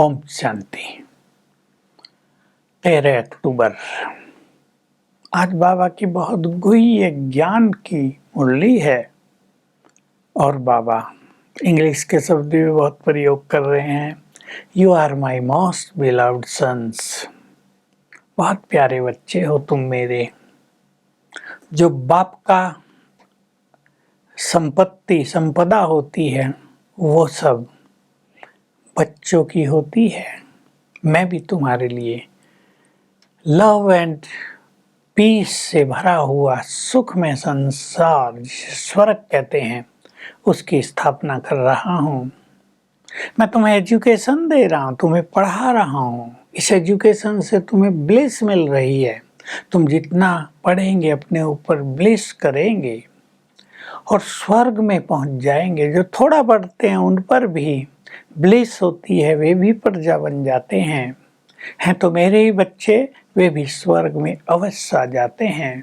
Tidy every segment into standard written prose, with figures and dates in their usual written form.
ओम शांति। 13 अक्टूबर आज बाबा की बहुत गुह्य ज्ञान की मुरली है और बाबा इंग्लिश के शब्द भी बहुत प्रयोग कर रहे हैं। You are my most beloved sons, बहुत प्यारे बच्चे हो तुम मेरे। जो बाप का संपदा होती है वो सब बच्चों की होती है। मैं भी तुम्हारे लिए लव एंड पीस से भरा हुआ सुख में संसार, जिसे स्वर्ग कहते हैं, उसकी स्थापना कर रहा हूँ। मैं तुम्हें एजुकेशन दे रहा हूँ, तुम्हें पढ़ा रहा हूँ। इस एजुकेशन से तुम्हें ब्लिस मिल रही है। तुम जितना पढ़ेंगे अपने ऊपर ब्लिस करेंगे और स्वर्ग में पहुंच जाएंगे। जो थोड़ा पढ़ते हैं उन पर भी ब्लिस होती है, वे भी प्रजा बन जाते हैं तो मेरे ही बच्चे, वे भी स्वर्ग में अवश्य आ जाते हैं।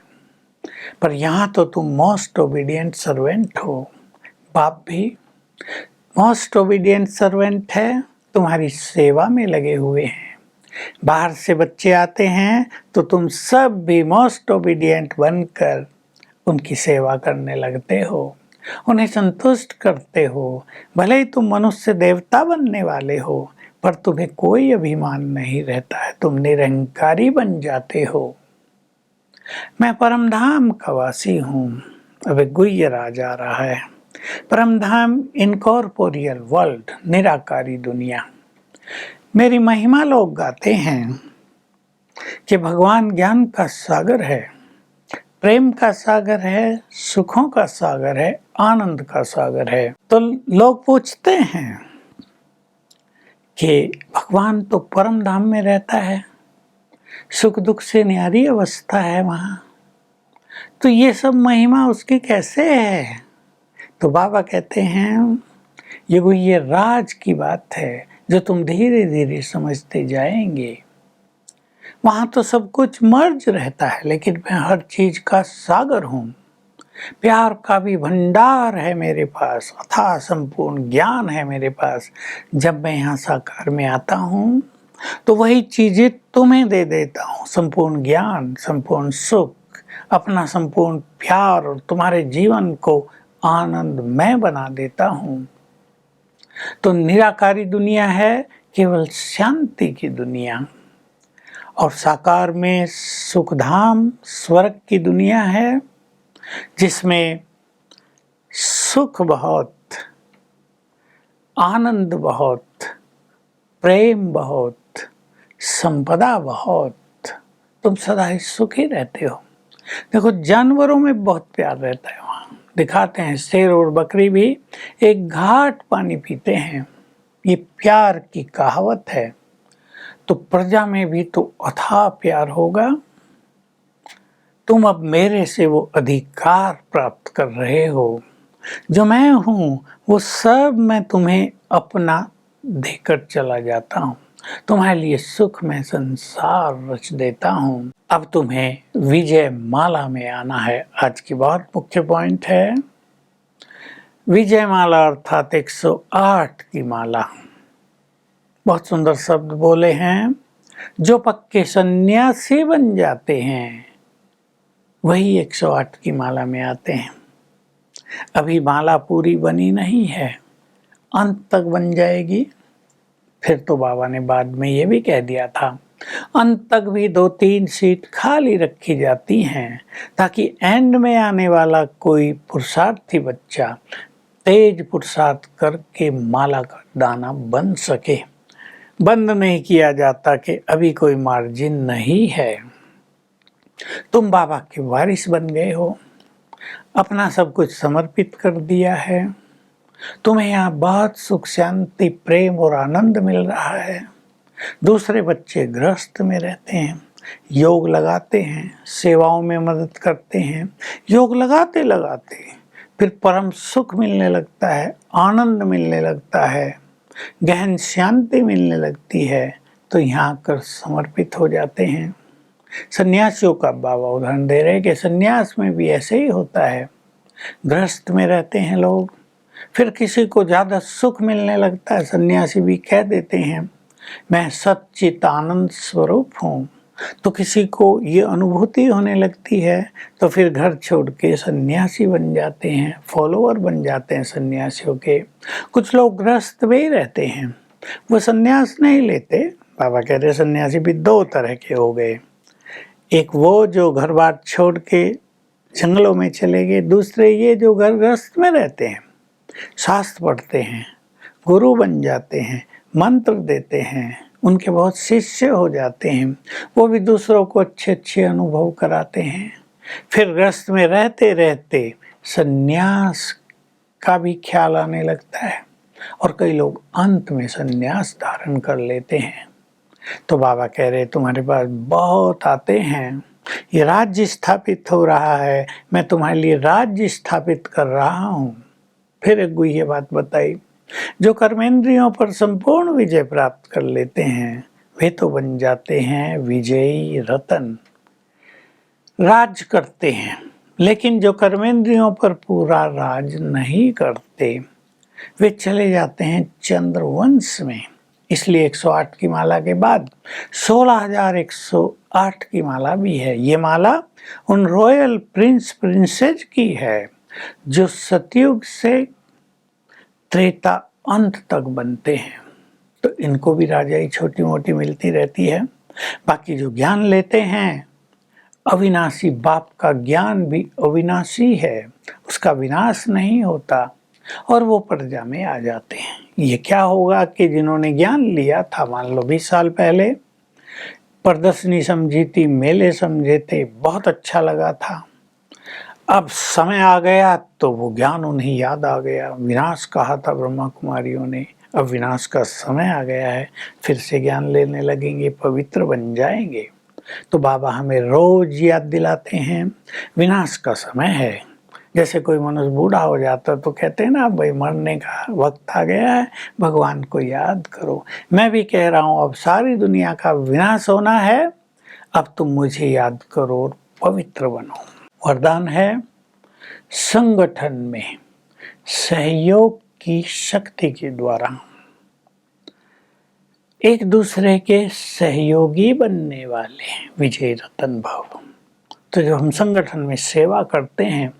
पर यहाँ तो तुम मोस्ट ओबीडिएंट सर्वेंट हो। बाप भी मोस्ट ओबीडिएंट सर्वेंट है, तुम्हारी सेवा में लगे हुए हैं। बाहर से बच्चे आते हैं तो तुम सब भी मोस्ट ओबीडिएंट बनकर उनकी सेवा करने लगते हो, उन्हें संतुष्ट करते हो। भले ही तुम मनुष्य देवता बनने वाले हो, पर तुम्हें कोई अभिमान नहीं रहता है, तुम निरंकारी बन जाते हो। मैं परमधाम का वासी हूँ। अब एक गुह्य राज आ रहा है। परमधाम इनकॉर्पोरियल वर्ल्ड, निराकारी दुनिया। मेरी महिमा लोग गाते हैं कि भगवान ज्ञान का सागर है, प्रेम का सागर है, सुखों का सागर है, आनंद का सागर है। तो लोग पूछते हैं कि भगवान तो परम धाम में रहता है, सुख दुख से न्यारी अवस्था है वहाँ, तो ये सब महिमा उसकी कैसे है? तो बाबा कहते हैं ये राज की बात है जो तुम धीरे धीरे समझते जाएंगे। वहाँ तो सब कुछ मर्ज रहता है, लेकिन मैं हर चीज का सागर हूँ। प्यार का भी भंडार है मेरे पास, अथाह संपूर्ण ज्ञान है मेरे पास। जब मैं यहाँ साकार में आता हूँ तो वही चीजें तुम्हें दे देता हूँ, संपूर्ण ज्ञान, संपूर्ण सुख, अपना संपूर्ण प्यार, और तुम्हारे जीवन को आनंद मैं बना देता हूँ। तो निराकारी दुनिया है केवल शांति की दुनिया, और साकार में सुखधाम स्वर्ग की दुनिया है, जिसमें सुख बहुत, आनंद बहुत, प्रेम बहुत, संपदा बहुत। तुम सदा ही सुखी रहते हो। देखो जानवरों में बहुत प्यार रहता है, वहाँ दिखाते हैं शेर और बकरी भी एक घाट पानी पीते हैं, ये प्यार की कहावत है। तो प्रजा में भी तो अथाह प्यार होगा। तुम अब मेरे से वो अधिकार प्राप्त कर रहे हो। जो मैं हूँ वो सब मैं तुम्हें अपना देकर चला जाता हूँ। तुम्हारे लिए सुख में संसार रच देता हूँ। अब तुम्हें विजय माला में आना है। आज की बहुत मुख्य पॉइंट है विजय माला, अर्थात 108 की माला। बहुत सुंदर शब्द बोले हैं। जो पक्के सन्यासी बन जाते हैं वही 108 की माला में आते हैं। अभी माला पूरी बनी नहीं है, अंत तक बन जाएगी। फिर तो बाबा ने बाद में ये भी कह दिया था, अंत तक भी 2-3 सीट खाली रखी जाती हैं, ताकि एंड में आने वाला कोई पुरुषार्थी बच्चा तेज पुरुषार्थ करके माला का दाना बन सके। बंद नहीं किया जाता कि अभी कोई मार्जिन नहीं है। तुम बाबा के वारिस बन गए हो, अपना सब कुछ समर्पित कर दिया है। तुम्हें यहाँ बहुत सुख, शांति, प्रेम और आनंद मिल रहा है। दूसरे बच्चे गृहस्थ में रहते हैं, योग लगाते हैं, सेवाओं में मदद करते हैं। योग लगाते लगाते फिर परम सुख मिलने लगता है, आनंद मिलने लगता है, गहन शांति मिलने लगती है, तो यहाँ आकर समर्पित हो जाते हैं। सन्यासियों का बाबा उदाहरण दे रहे हैं कि सन्यास में भी ऐसे ही होता है। गृहस्थ में रहते हैं लोग, फिर किसी को ज़्यादा सुख मिलने लगता है, सन्यासी भी कह देते हैं मैं सच्चित आनंद स्वरूप हूँ, तो किसी को ये अनुभूति होने लगती है तो फिर घर छोड़ के सन्यासी बन जाते हैं, फॉलोअर बन जाते हैं सन्यासियों के। कुछ लोग गृहस्थ में ही रहते हैं, वो सन्यास नहीं लेते। बाबा कह रहे सन्यासी भी दो तरह के हो गए, एक वो जो घर बार छोड़ के जंगलों में चले गए, दूसरे ये जो घर गृहस्थ में रहते हैं, शास्त्र पढ़ते हैं, गुरु बन जाते हैं, मंत्र देते हैं, उनके बहुत शिष्य हो जाते हैं, वो भी दूसरों को अच्छे अच्छे अनुभव कराते हैं। फिर गृहस्थ में रहते रहते सन्यास का भी ख्याल आने लगता है और कई लोग अंत में सन्यास धारण कर लेते हैं। तो बाबा कह रहे तुम्हारे पास बहुत आते हैं, ये राज्य स्थापित हो रहा है, मैं तुम्हारे लिए राज्य स्थापित कर रहा हूँ। फिर एक गुह्य बात बताई, जो कर्मेंद्रियों पर संपूर्ण विजय प्राप्त कर लेते हैं वे तो बन जाते हैं विजयी रतन, राज करते हैं। लेकिन जो कर्मेंद्रियों पर पूरा राज नहीं करते वे चले जाते हैं चंद्रवंश में। इसलिए 108 की माला के बाद 16,108 की माला भी है। ये माला उन रॉयल प्रिंस प्रिंसेस की है जो सतयुग से त्रेता अंत तक बनते हैं। तो इनको भी राजाई छोटी मोटी मिलती रहती है। बाकी जो ज्ञान लेते हैं, अविनाशी बाप का ज्ञान भी अविनाशी है, उसका विनाश नहीं होता और वो प्रजा में आ जाते हैं। ये क्या होगा कि जिन्होंने ज्ञान लिया था, मान लो 20 साल पहले प्रदर्शनी समझी थी, मेले समझे थे, बहुत अच्छा लगा था, अब समय आ गया तो वो ज्ञान उन्हें याद आ गया। विनाश कहा था ब्रह्मा कुमारियों ने, अब विनाश का समय आ गया है, फिर से ज्ञान लेने लगेंगे, पवित्र बन जाएंगे। तो बाबा हमें रोज याद दिलाते हैं विनाश का समय है। जैसे कोई मनुष्य बूढ़ा हो जाता तो कहते हैं ना भाई मरने का वक्त आ गया है, भगवान को याद करो। मैं भी कह रहा हूँ अब सारी दुनिया का विनाश होना है, अब तुम मुझे याद करो और पवित्र बनो। वरदान है संगठन में सहयोग की शक्ति के द्वारा एक दूसरे के सहयोगी बनने वाले विजय रतन भव। तो जो हम संगठन में सेवा करते हैं,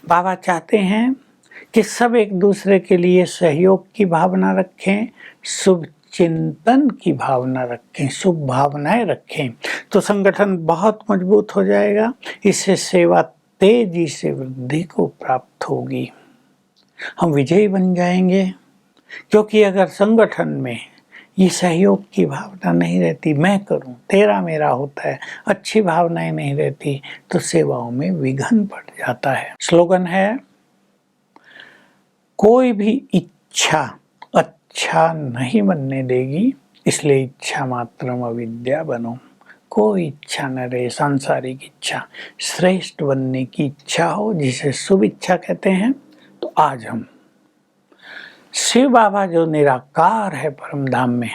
बाबा चाहते हैं कि सब एक दूसरे के लिए सहयोग की भावना रखें, शुभ चिंतन की भावना रखें, शुभ भावनाएं रखें, तो संगठन बहुत मजबूत हो जाएगा। इससे सेवा तेजी से वृद्धि को प्राप्त होगी, हम विजयी बन जाएंगे। क्योंकि अगर संगठन में ये सहयोग की भावना नहीं रहती, मैं करूं तेरा मेरा होता है, अच्छी भावनाएं नहीं रहती, तो सेवाओं में विघ्न पड़ जाता है। स्लोगन है कोई भी इच्छा अच्छा नहीं बनने देगी, इसलिए इच्छा मात्रम अविद्या बनो। कोई इच्छा न रहे, सांसारिक इच्छा, श्रेष्ठ बनने की इच्छा हो, जिसे शुभ इच्छा कहते हैं। तो आज हम शिव बाबा जो निराकार है परम धाम में,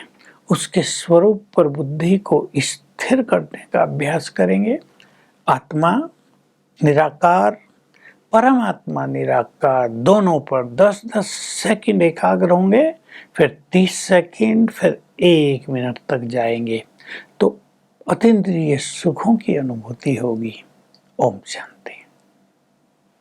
उसके स्वरूप पर बुद्धि को स्थिर करने का अभ्यास करेंगे। आत्मा निराकार, परमात्मा निराकार, दोनों पर 10-10 सेकंड एकाग्र होंगे, फिर 30 सेकंड, फिर 1 मिनट तक जाएंगे तो अतीन्द्रिय सुखों की अनुभूति होगी। ओम शांति।